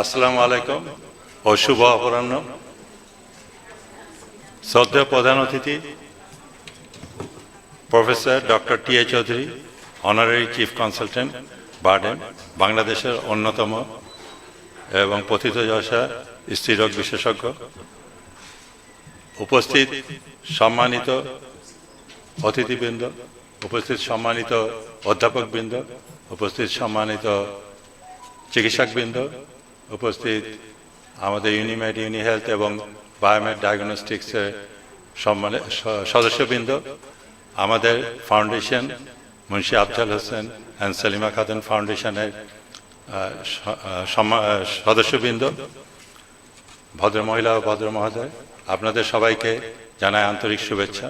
আসসালামু আলাইকুম ও শুভ অপরাহ্ন। শ্রদ্ধেয় প্রধান অতিথি professor doctor T A. Chowdhury, honorary chief consultant BIRDEM, বাংলাদেশের অন্যতম এবং প্রথিতযশা স্ত্রীরোগ বিশেষজ্ঞ, উপস্থিত সম্মানিত অতিথিবৃন্দ, উপস্থিত সম্মানিত অধ্যাপকবৃন্দ, উপস্থিত সম্মানিত চিকিৎসকবৃন্দ, উপস্থিত আমাদের ইউনিমেড, ইউনিহেলথ এবং বায়োমেড ডায়াগনস্টিক্সের সদস্যবৃন্দ, আমাদের ফাউন্ডেশন মুন্সি আফজাল হোসেন অ্যান্ড সেলিমা খাতুন ফাউন্ডেশনের সদস্যবৃন্দ, ভদ্রমহিলা ও ভদ্র মহোদয়, আপনাদের সবাইকে জানাই আন্তরিক শুভেচ্ছা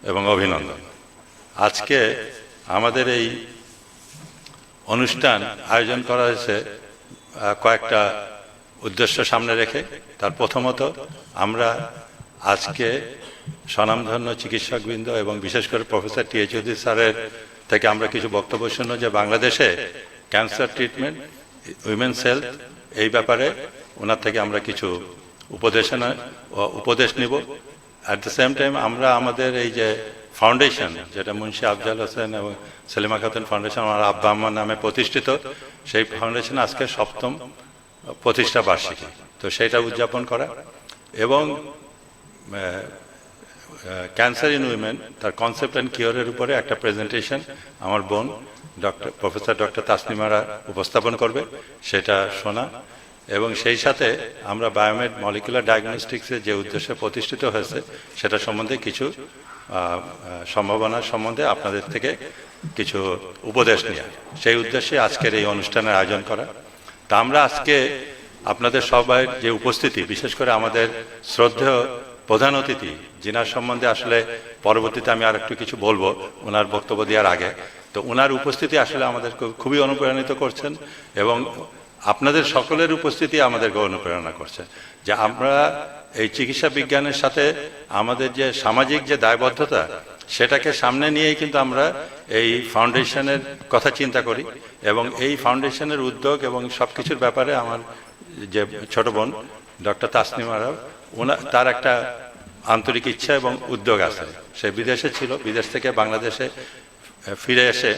এবং অভিনন্দন। আজকে আমাদের এই অনুষ্ঠান আয়োজন করা হয়েছে কয়েকটা উদ্দেশ্য সামনে রেখে। তার প্রথমত, আমরা আজকে স্বনামধন্য চিকিৎসকবৃন্দ এবং বিশেষ করে প্রফেসর টি.এ. চৌধুরী স্যারের থেকে আমরা কিছু বক্তব্য শুনব যে বাংলাদেশে ক্যান্সার ট্রিটমেন্ট, উইমেন্স হেলথ, এই ব্যাপারে ওনার থেকে আমরা কিছু উপদেশ নিব। অ্যাট দ্য সেম টাইম আমরা আমাদের এই যে ফাউন্ডেশন, যেটা মুন্সি আফজাল হোসেন এবং সেলিমা খাতুন ফাউন্ডেশন, আমার আব্বা আম্মার নামে প্রতিষ্ঠিত, সেই ফাউন্ডেশন আজকে 7ম প্রতিষ্ঠা বার্ষিকী, তো সেটা উদযাপন করা এবং ক্যান্সার ইন উইমেন, তার কনসেপ্ট অ্যান্ড কিওরের উপরে একটা প্রেজেন্টেশন আমার বোন প্রফেসর ডক্টর তাসনিমারা উপস্থাপন করবে, সেটা শোনা। এবং সেই সাথে আমরা বায়োমেড মলিকুলার ডায়াগনস্টিক্সের যে উদ্দেশ্যে প্রতিষ্ঠিত হয়েছে সেটা সম্বন্ধে কিছু সম্ভাবনা সম্বন্ধে আপনাদের থেকে কিছু উপদেশ নেওয়া, সেই উদ্দেশ্যে আজকের এই অনুষ্ঠানের আয়োজন করা। তা আমরা আজকে আপনাদের সবাই যে উপস্থিতি, বিশেষ করে আমাদের শ্রদ্ধেয় প্রধান অতিথি, যিনার সম্বন্ধে আসলে পরবর্তীতে আমি আর একটু কিছু বলবো ওনার বক্তব্য দেওয়ার আগে, তো ওনার উপস্থিতি আসলে আমাদের খুবই অনুপ্রাণিত করছেন এবং আপনাদের সকলের উপস্থিতি আমাদেরকে অনুপ্রেরণা করছে যে আমরা এই চিকিৎসা বিজ্ঞানের সাথে আমাদের যে সামাজিক যে দায়বদ্ধতা, সেটাকে সামনে নিয়েই কিন্তু আমরা এই ফাউন্ডেশনের কথা চিন্তা করি। এবং এই ফাউন্ডেশনের উদ্যোগ এবং সব কিছুর ব্যাপারে আমার যে ছোট বোন ডক্টর তাসনিমারা, তার একটা আন্তরিক ইচ্ছা এবং উদ্যোগ আছে। সে বিদেশে ছিল, বিদেশ থেকে বাংলাদেশে ফিরে এসে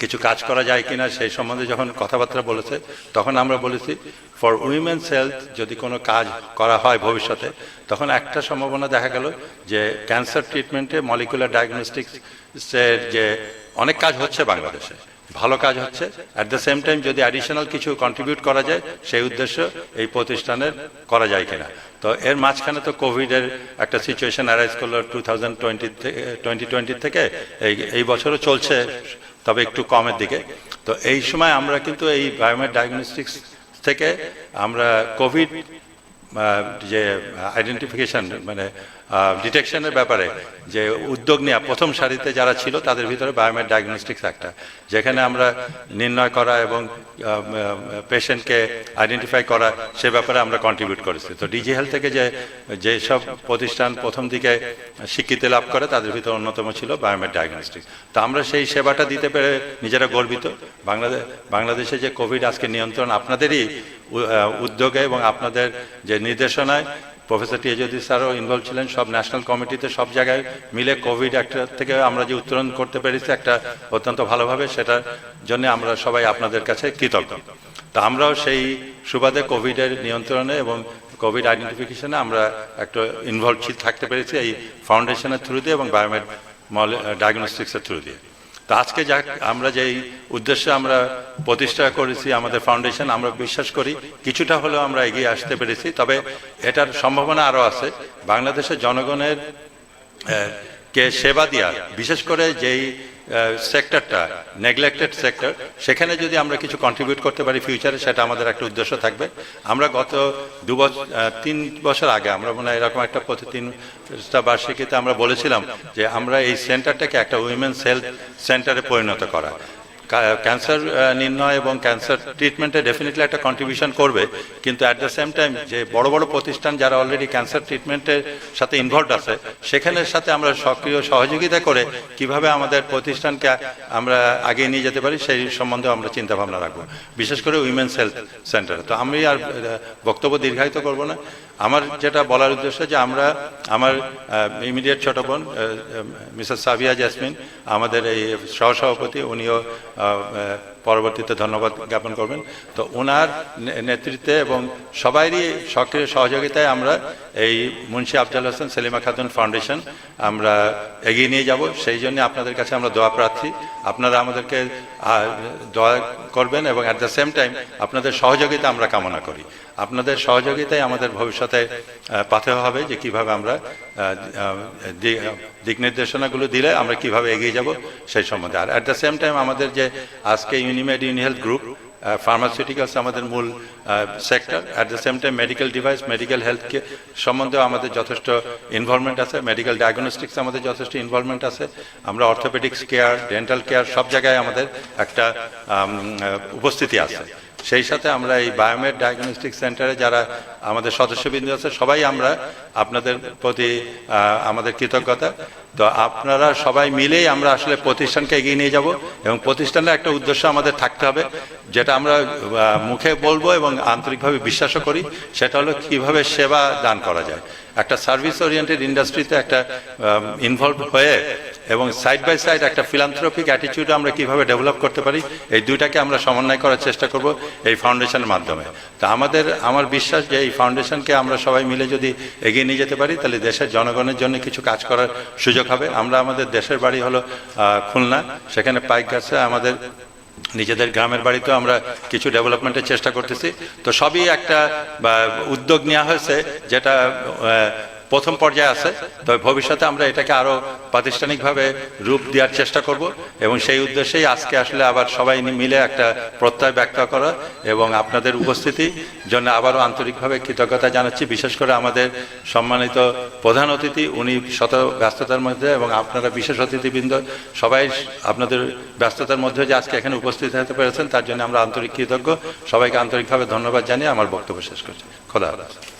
কিছু কাজ করা যায় কিনা সেই সম্বন্ধে যখন কথাবার্তা বলেছে, তখন আমরা বলেছি ফর উইমেন্স হেলথ যদি কোনো কাজ করা হয় ভবিষ্যতে, তখন একটা সম্ভাবনা দেখা গেল যে ক্যান্সার ট্রিটমেন্টে মলিকুলার ডায়াগনস্টিক্সের যে অনেক কাজ হচ্ছে বাংলাদেশে, ভালো কাজ হচ্ছে, অ্যাট দ্য সেম টাইম যদি অ্যাডিশনাল কিছু কন্ট্রিবিউট করা যায়, সেই উদ্দেশ্য এই প্রতিষ্ঠানের করা যায় কিনা। তো এর মাঝখানে তো কোভিডের একটা সিচুয়েশন অ্যারাইজ করলো 2020 থেকে, এই বছরও চলছে, তবে একটু কমের দিকে। তো এই সময় আমরা কিন্তু এই বায়োমেড ডায়াগনস্টিক্স থেকে আমরা কোভিড যে আইডেন্টিফিকেশন মানে ডিটেকশনের ব্যাপারে যে উদ্যোগ নেওয়া, প্রথম সারিতে যারা ছিল তাদের ভিতরে বায়োমেড ডায়াগনস্টিক্স একটা, যেখানে আমরা নির্ণয় করা এবং পেশেন্টকে আইডেন্টিফাই করা, সে ব্যাপারে আমরা কন্ট্রিবিউট করেছি। তো ডিজি হেলথ থেকে যেসব প্রতিষ্ঠান প্রথম দিকে স্বীকৃতি লাভ করে তাদের ভিতরে অন্যতম ছিল বায়োমেড ডায়াগনস্টিক্স। তো আমরা সেই সেবাটা দিতে পেরে নিজেরা গর্বিত। বাংলাদেশে যে কোভিড আজকে নিয়ন্ত্রণ আপনাদেরই উদ্যোগে এবং আপনাদের যে নির্দেশনায়, প্রফেসর টি.এ. চৌধুরী স্যারও ইনভলভ ছিলেন, সব ন্যাশনাল কমিটিতে সব জায়গায় মিলে কোভিড একটা থেকে আমরা যে উত্তরণ করতে পেরেছি একটা অত্যন্ত ভালোভাবে, সেটার জন্য আমরা সবাই আপনাদের কাছে কৃতজ্ঞ। তা আমরাও সেই সুবাদে কোভিডের নিয়ন্ত্রণে এবং কোভিড আইডেন্টিফিকেশনে আমরা একটা ইনভলভ থাকতে পেরেছি এই ফাউন্ডেশনের থ্রু দিয়ে এবং বায়োমেড ডায়াগনস্টিক্সের থ্রু দিয়ে। তো আজকে আমরা যেই উদ্দেশ্যে আমরা প্রতিষ্ঠা করেছি আমাদের ফাউন্ডেশন, আমরা বিশ্বাস করি কিছুটা হলেও আমরা এগিয়ে আসতে পেরেছি। তবে এটার সম্ভাবনা আরও আছে। বাংলাদেশের জনগণের কে সেবা দেওয়া, বিশেষ করে যেই সেক্টরটা নেগলেক্টেড সেক্টর, সেখানে যদি আমরা কিছু কন্ট্রিবিউট করতে পারি ফিউচারে, সেটা আমাদের একটা উদ্দেশ্য থাকবে। আমরা গত 3 বছর আগে আমরা মনে হয় এরকম একটা 3টা বার্ষিকীতে আমরা বলেছিলাম যে আমরা এই সেন্টারটাকে একটা উইমেন্স হেলথ সেন্টারে পরিণত করা। ক্যান্সার নির্ণয় এবং ক্যান্সার ট্রিটমেন্টে ডেফিনেটলি একটা কন্ট্রিবিউশন করবে, কিন্তু অ্যাট দ্য সেম টাইম যে বড় বড় প্রতিষ্ঠান যারা অলরেডি ক্যান্সার ট্রিটমেন্টের সাথে ইনভলভড আছে সেখানের সাথে আমরা সক্রিয় সহযোগিতা করে কিভাবে আমাদের প্রতিষ্ঠানকে আমরা আগিয়ে নিয়ে যেতে পারি সেই সম্বন্ধে আমরা চিন্তা ভাবনা রাখবো, বিশেষ করে উইমেন্স হেলথ সেন্টারে। তো আমি আর বক্তব্য দীর্ঘায়িত করব না। আমার যেটা বলার উদ্দেশ্য যে আমরা আমার ইমিডিয়েট ছোট বোন মিসেস সাবিয়া জেসমিন, আমাদের এই সহসভাপতি, উনিও পরবর্তীতে ধন্যবাদ জ্ঞাপন করবেন। তো ওনার নেতৃত্বে এবং সবারই সক্রিয় সহযোগিতায় আমরা এই মুন্সি আফজাল হোসেন সেলিমা খাতুন ফাউন্ডেশন আমরা এগিয়ে নিয়ে যাব। সেই জন্য আপনাদের কাছে আমরা দোয়া প্রার্থী, আপনারা আমাদেরকে দোয়া করবেন এবং অ্যাট দ্য সেম টাইম আপনাদের সহযোগিতা আমরা কামনা করি। আপনাদের সহযোগিতায় আমাদের ভবিষ্যতে পাথেয় হবে যে কিভাবে আমরা দিক নির্দেশনাগুলো দিলে আমরা কিভাবে এগিয়ে যাব সেই সম্বন্ধে। আর অ্যাট দ্য সেম টাইম আমাদের যে আজকে ইউনিমেড ইউনিহেলথ গ্রুপ, ফার্মাসিউটিক্যালস আমাদের মূল sector, at the same time medical device, medical health সম্বন্ধেও আমাদের যথেষ্ট ইনভলভমেন্ট আছে, মেডিকেল ডায়াগনস্টিক্স আমাদের যথেষ্ট ইনভলভমেন্ট আছে। আমরা অর্থোপেডিক্স কেয়ার, ডেন্টাল কেয়ার সব জায়গায় আমাদের একটা উপস্থিতি আছে। সেই সাথে আমরা এই বায়োমেড ডায়াগনস্টিক সেন্টারে যারা আমাদের সদস্যবৃন্দ আছে সবাই আমরা আপনাদের প্রতি আমাদের কৃতজ্ঞতা। তো আপনারা সবাই মিলেই আমরা আসলে প্রতিষ্ঠানকে এগিয়ে নিয়ে যাব এবং প্রতিষ্ঠানের একটা উদ্দেশ্য আমাদের থাকতে হবে, যেটা আমরা মুখে বলবো এবং আন্তরিকভাবে বিশ্বাসও করি, সেটা হলো কিভাবে সেবা দান করা যায়। একটা সার্ভিস ওরিয়েন্টেড ইন্ডাস্ট্রিতে একটা ইনভলভ হয়ে এবং সাইড বাই সাইড একটা ফিলান্থ্রপিক অ্যাটিটিউড আমরা কিভাবে ডেভেলপ করতে পারি, এই দুইটাকে আমরা সমন্বয় করার চেষ্টা করব এই ফাউন্ডেশনের মাধ্যমে। তো আমার বিশ্বাস যে এই ফাউন্ডেশনকে আমরা সবাই মিলে যদি এগিয়ে নিয়ে যেতে পারি তাহলে দেশের জনগণের জন্য কিছু কাজ করার সুযোগ হবে। আমরা আমাদের দেশের বাড়ি হলো খুলনা, সেখানে পাইকগাছে আমাদের নিজেদের গ্রামের বাড়িতেও আমরা কিছু ডেভেলপমেন্টের চেষ্টা করতেছি। তো সবই একটা উদ্যোগ নেওয়া হয়েছে যেটা প্রথম পর্যায়ে আছে। তবে ভবিষ্যতে আমরা এটাকে আরো প্রাতিষ্ঠানিকভাবে রূপ দেওয়ার চেষ্টা করব এবং সেই উদ্দেশ্যেই আজকে আসলে আবার সবাই মিলে একটা প্রত্যয় ব্যক্ত করা এবং আপনাদের উপস্থিতির জন্য আবারও আন্তরিকভাবে কৃতজ্ঞতা জানাচ্ছি। বিশেষ করে আমাদের সম্মানিত প্রধান অতিথি, উনি শত ব্যস্ততার মধ্যে এবং আপনারা বিশেষ অতিথিবৃন্দ সবাই আপনাদের ব্যস্ততার মধ্যে যে আজকে এখানে উপস্থিত হতে পেরেছেন তার জন্য আমরা আন্তরিক কৃতজ্ঞ। সবাইকে আন্তরিকভাবে ধন্যবাদ জানিয়ে আমার বক্তব্য শেষ করছি। খোদা হাফেজ।